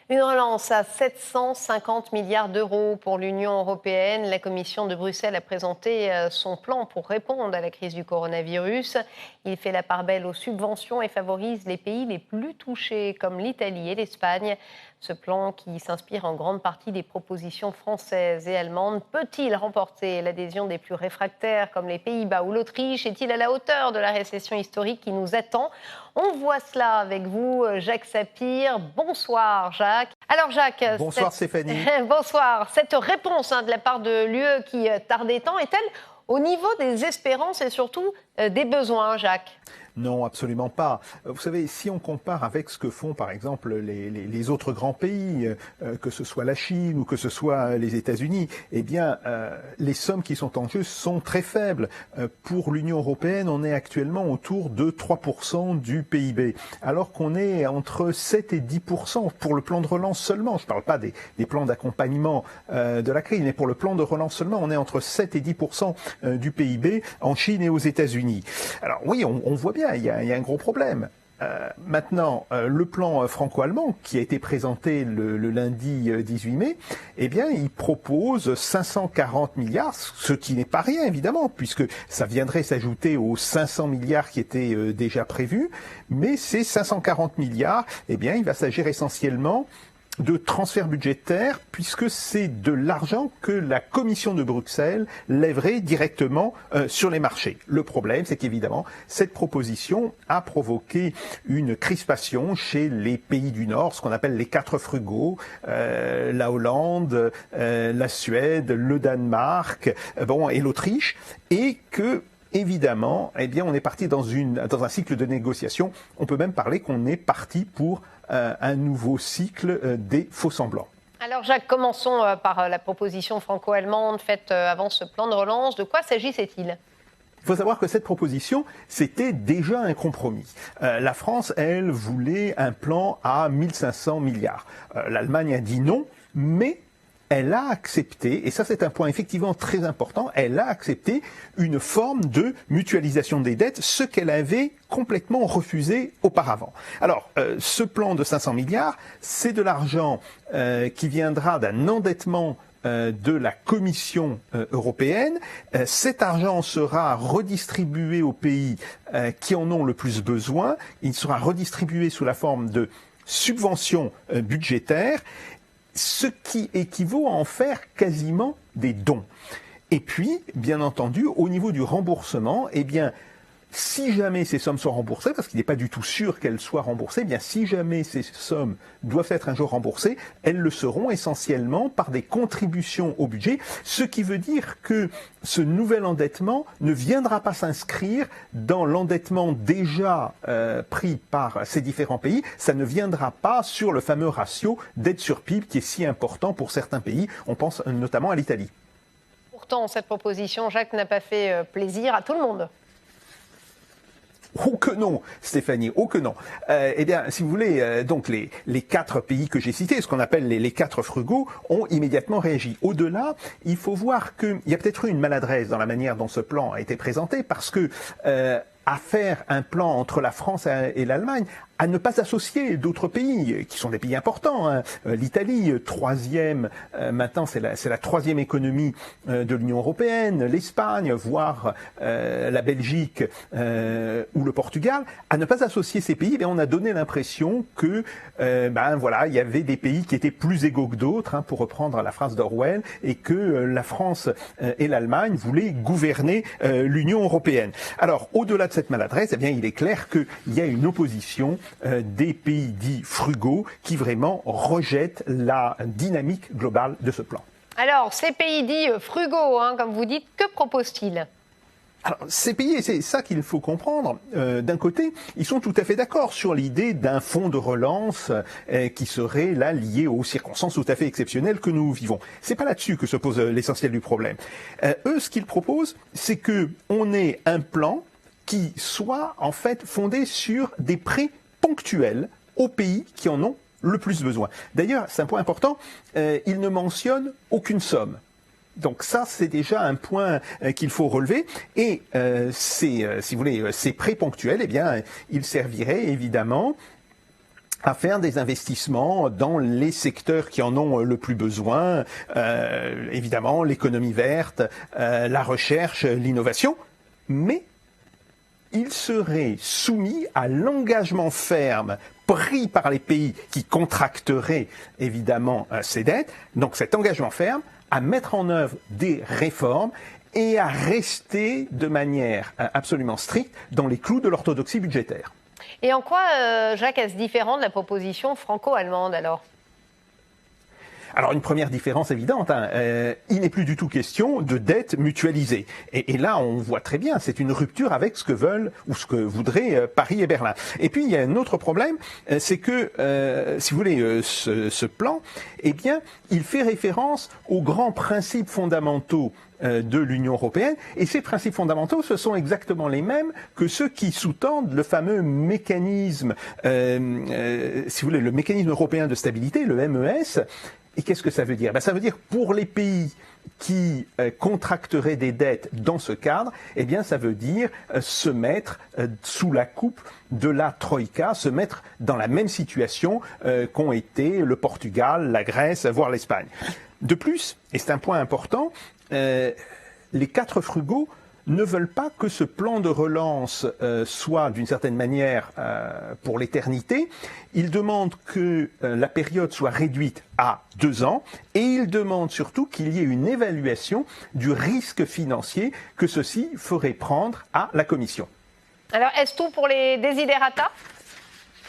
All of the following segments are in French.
Une relance à 750 milliards d'euros pour l'Union européenne. La Commission de Bruxelles a présenté son plan pour répondre à la crise du coronavirus. Il fait la part belle aux subventions et favorise les pays les plus touchés, comme l'Italie et l'Espagne. Ce plan, qui s'inspire en grande partie des propositions françaises et allemandes, peut-il remporter l'adhésion des plus réfractaires, comme les Pays-Bas ou l'Autriche? Est-il à la hauteur de la récession historique qui nous attend? On voit cela avec vous, Jacques Sapir. Bonsoir, Jacques. Alors, Jacques. Bonsoir, Stéphanie. Bonsoir. Cette réponse de la part de l'UE qui tardait tant est-elle au niveau des espérances et surtout des besoins, Jacques? Non, absolument pas. Vous savez, si on compare avec ce que font, par exemple, les autres grands pays, que ce soit la Chine ou que ce soit les États-Unis, eh bien, les sommes qui sont en jeu sont très faibles. Pour l'Union européenne, on est actuellement autour de 3% du PIB, alors qu'on est entre 7 et 10% pour le plan de relance seulement. Je ne parle pas des plans d'accompagnement de la crise, mais pour le plan de relance seulement, on est entre 7 et 10% du PIB en Chine et aux États-Unis. Alors oui, on voit bien. Il y a un gros problème. Maintenant, le plan franco-allemand, qui a été présenté le lundi 18 mai, eh bien, il propose 540 milliards, ce qui n'est pas rien, évidemment, puisque ça viendrait s'ajouter aux 500 milliards qui étaient déjà prévus. Mais ces 540 milliards, eh bien, il va s'agir essentiellement de transfert budgétaire, puisque c'est de l'argent que la Commission de Bruxelles lèverait directement sur les marchés. Le problème, c'est qu'évidemment, cette proposition a provoqué une crispation chez les pays du Nord, ce qu'on appelle les 4 frugaux, la Hollande, la Suède, le Danemark, et l'Autriche, et que évidemment, eh bien, on est parti dans un cycle de négociation. On peut même parler qu'on est parti pour un nouveau cycle des faux-semblants. Alors Jacques, commençons par la proposition franco-allemande faite avant ce plan de relance. De quoi s'agissait-il ? Il faut savoir que cette proposition, c'était déjà un compromis. La France, elle, voulait un plan à 1500 milliards. L'Allemagne a dit non, mais elle a accepté, et ça c'est un point effectivement très important, elle a accepté une forme de mutualisation des dettes, ce qu'elle avait complètement refusé auparavant. Alors, ce plan de 500 milliards, c'est de l'argent qui viendra d'un endettement de la Commission européenne. Cet argent sera redistribué aux pays qui en ont le plus besoin. Il sera redistribué sous la forme de subventions budgétaires, ce qui équivaut à en faire quasiment des dons. Et puis, bien entendu, au niveau du remboursement, eh bien, si jamais ces sommes sont remboursées, parce qu'il n'est pas du tout sûr qu'elles soient remboursées, eh bien, si jamais ces sommes doivent être un jour remboursées, elles le seront essentiellement par des contributions au budget, ce qui veut dire que ce nouvel endettement ne viendra pas s'inscrire dans l'endettement déjà pris par ces différents pays. Ça ne viendra pas sur le fameux ratio dette sur PIB qui est si important pour certains pays. On pense notamment à l'Italie. Pourtant, cette proposition, Jacques, n'a pas fait plaisir à tout le monde. Oh que non, Stéphanie, oh que non. Eh bien, si vous voulez, donc les 4 pays que j'ai cités, ce qu'on appelle les 4 frugaux, ont immédiatement réagi. Au-delà, il faut voir qu'il y a peut-être eu une maladresse dans la manière dont ce plan a été présenté, parce que à faire un plan entre la France et l'Allemagne, à ne pas associer d'autres pays, qui sont des pays importants. Hein. L'Italie, 3e, maintenant c'est la 3e économie de l'Union européenne, l'Espagne, voire la Belgique ou le Portugal. À ne pas associer ces pays, on a donné l'impression que il y avait des pays qui étaient plus égaux que d'autres, pour reprendre la phrase d'Orwell, et que la France et l'Allemagne voulaient gouverner l'Union européenne. Alors, au-delà de cette maladresse, eh bien, il est clair qu'il y a une opposition des pays dits frugaux qui vraiment rejettent la dynamique globale de ce plan. Alors, ces pays dits frugaux, comme vous dites, que proposent-ils ? Alors, ces pays, et c'est ça qu'il faut comprendre, d'un côté, ils sont tout à fait d'accord sur l'idée d'un fonds de relance qui serait là lié aux circonstances tout à fait exceptionnelles que nous vivons. C'est pas là-dessus que se pose l'essentiel du problème. Eux, ce qu'ils proposent, c'est que on ait un plan qui soit en fait fondé sur des prêts ponctuels aux pays qui en ont le plus besoin. D'ailleurs, c'est un point important, ils ne mentionnent aucune somme. Donc ça, c'est déjà un point qu'il faut relever. Et si vous voulez, ces prêts ponctuels, eh bien, ils serviraient évidemment à faire des investissements dans les secteurs qui en ont le plus besoin, évidemment l'économie verte, la recherche, l'innovation, mais il serait soumis à l'engagement ferme pris par les pays qui contracteraient évidemment ces dettes, donc cet engagement ferme à mettre en œuvre des réformes et à rester de manière absolument stricte dans les clous de l'orthodoxie budgétaire. Et en quoi, Jacques, est-ce différent de la proposition franco-allemande alors ? Alors une première différence évidente, il n'est plus du tout question de dette mutualisée. Et là, on voit très bien, c'est une rupture avec ce que veulent ou ce que voudraient Paris et Berlin. Et puis il y a un autre problème, c'est que, si vous voulez, ce plan, eh bien, il fait référence aux grands principes fondamentaux de l'Union européenne. Et ces principes fondamentaux, ce sont exactement les mêmes que ceux qui sous-tendent le fameux mécanisme, si vous voulez, le mécanisme européen de stabilité, le MES. Et qu'est-ce que ça veut dire ? Ça veut dire pour les pays qui contracteraient des dettes dans ce cadre, eh bien ça veut dire se mettre sous la coupe de la Troïka, se mettre dans la même situation qu'ont été le Portugal, la Grèce, voire l'Espagne. De plus, et c'est un point important, les 4 frugaux ne veulent pas que ce plan de relance soit d'une certaine manière pour l'éternité. Ils demandent que la période soit réduite à 2 ans et ils demandent surtout qu'il y ait une évaluation du risque financier que ceci ferait prendre à la Commission. Alors, est-ce tout pour les desiderata ?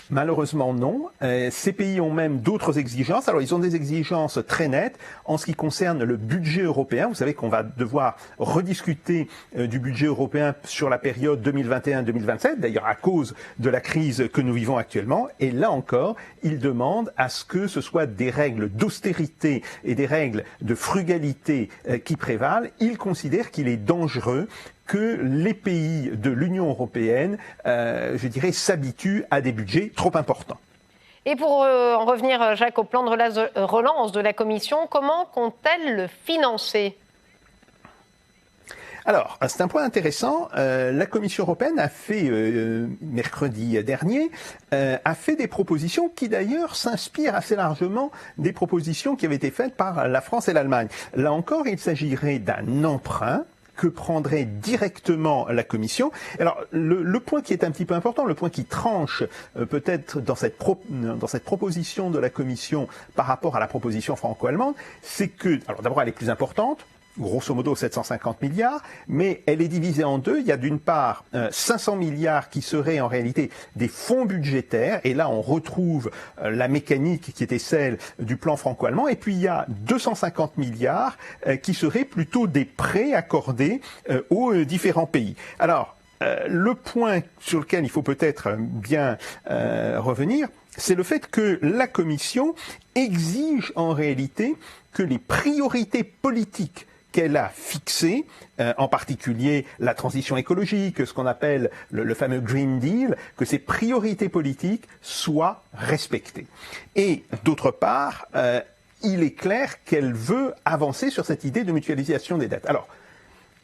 Malheureusement non. Ces pays ont même d'autres exigences. Alors ils ont des exigences très nettes en ce qui concerne le budget européen. Vous savez qu'on va devoir rediscuter du budget européen sur la période 2021-2027, d'ailleurs à cause de la crise que nous vivons actuellement. Et là encore, ils demandent à ce que ce soit des règles d'austérité et des règles de frugalité qui prévalent. Ils considèrent qu'il est dangereux que les pays de l'Union européenne, je dirais, s'habituent à des budgets trop importants. Et pour en revenir, Jacques, au plan de relance de la Commission, comment compte-t-elle le financer ? Alors, c'est un point intéressant. La Commission européenne a fait, mercredi dernier, a fait des propositions qui d'ailleurs s'inspirent assez largement des propositions qui avaient été faites par la France et l'Allemagne. Là encore, il s'agirait d'un emprunt que prendrait directement la Commission. Alors, le point qui est un petit peu important, le point qui tranche peut-être dans cette proposition de la Commission par rapport à la proposition franco-allemande, c'est que, alors d'abord, elle est plus importante, grosso modo 750 milliards, mais elle est divisée en deux. Il y a d'une part 500 milliards qui seraient en réalité des fonds budgétaires, et là on retrouve la mécanique qui était celle du plan franco-allemand, et puis il y a 250 milliards qui seraient plutôt des prêts accordés aux différents pays. Alors, le point sur lequel il faut peut-être bien revenir, c'est le fait que la Commission exige en réalité que les priorités politiques qu'elle a fixées, en particulier la transition écologique, ce qu'on appelle le fameux Green Deal, que ces priorités politiques soient respectées. Et d'autre part, il est clair qu'elle veut avancer sur cette idée de mutualisation des dettes. Alors,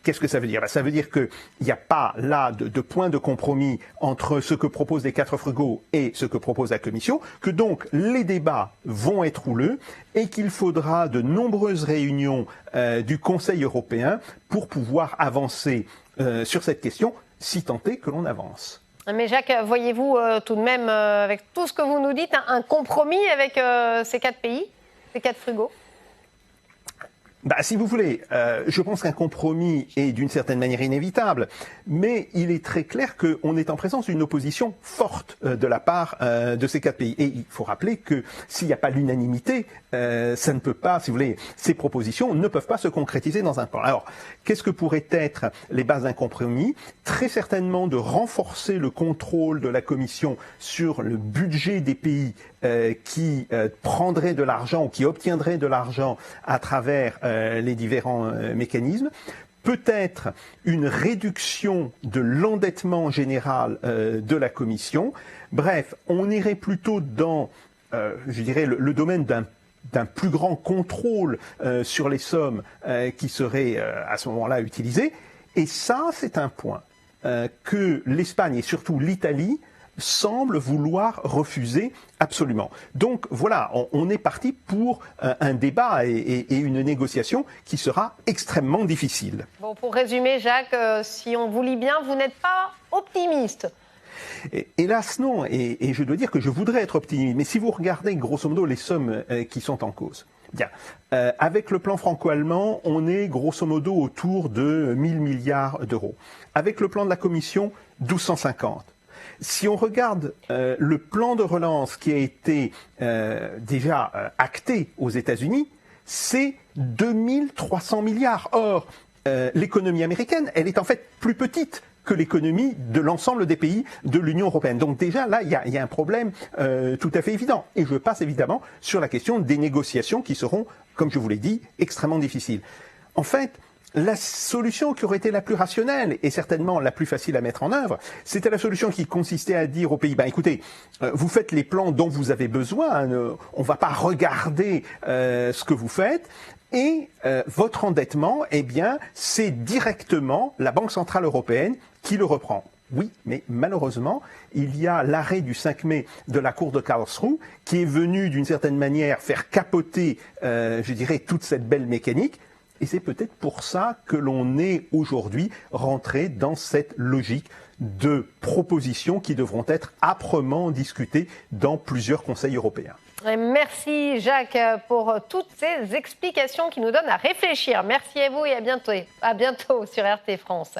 qu'est-ce que ça veut dire ? Ça veut dire qu'il n'y a pas là de point de compromis entre ce que proposent les 4 frugaux et ce que propose la Commission, que donc les débats vont être houleux et qu'il faudra de nombreuses réunions du Conseil européen pour pouvoir avancer sur cette question, si tant est que l'on avance. Mais Jacques, voyez-vous tout de même, avec tout ce que vous nous dites, un compromis avec ces 4 pays, ces 4 frugaux ? Si vous voulez, je pense qu'un compromis est d'une certaine manière inévitable, mais il est très clair qu'on est en présence d'une opposition forte de la part de ces 4 pays. Et il faut rappeler que s'il n'y a pas l'unanimité, ça ne peut pas, si vous voulez, ces propositions ne peuvent pas se concrétiser dans un plan. Alors, qu'est-ce que pourraient être les bases d'un compromis ? Très certainement de renforcer le contrôle de la Commission sur le budget des pays qui prendraient de l'argent ou qui obtiendraient de l'argent à travers les différents mécanismes. Peut-être une réduction de l'endettement général de la Commission. Bref, on irait plutôt dans, je dirais, le domaine d'un plus grand contrôle sur les sommes qui seraient à ce moment-là utilisées. Et ça, c'est un point que l'Espagne et surtout l'Italie semble vouloir refuser absolument. Donc voilà, on est parti pour un débat et une négociation qui sera extrêmement difficile. Bon, pour résumer, Jacques, si on vous lit bien, vous n'êtes pas optimiste. Hélas non, et je dois dire que je voudrais être optimiste, mais si vous regardez grosso modo les sommes qui sont en cause, bien, avec le plan franco-allemand, on est grosso modo autour de 1000 milliards d'euros. Avec le plan de la Commission, 1250. Si on regarde le plan de relance qui a été déjà acté aux États-Unis, c'est 2300 milliards. Or, l'économie américaine, elle est en fait plus petite que l'économie de l'ensemble des pays de l'Union européenne. Donc déjà, là, il y a un problème tout à fait évident. Et je passe évidemment sur la question des négociations qui seront, comme je vous l'ai dit, extrêmement difficiles. En fait, la solution qui aurait été la plus rationnelle et certainement la plus facile à mettre en œuvre, c'était la solution qui consistait à dire aux pays, écoutez, vous faites les plans dont vous avez besoin, on ne va pas regarder ce que vous faites, et votre endettement, eh bien, c'est directement la Banque Centrale Européenne qui le reprend. Oui, mais malheureusement, il y a l'arrêt du 5 mai de la Cour de Karlsruhe qui est venu d'une certaine manière faire capoter, je dirais, toute cette belle mécanique. Et c'est peut-être pour ça que l'on est aujourd'hui rentré dans cette logique de propositions qui devront être âprement discutées dans plusieurs conseils européens. Et merci Jacques pour toutes ces explications qui nous donnent à réfléchir. Merci à vous et à bientôt sur RT France.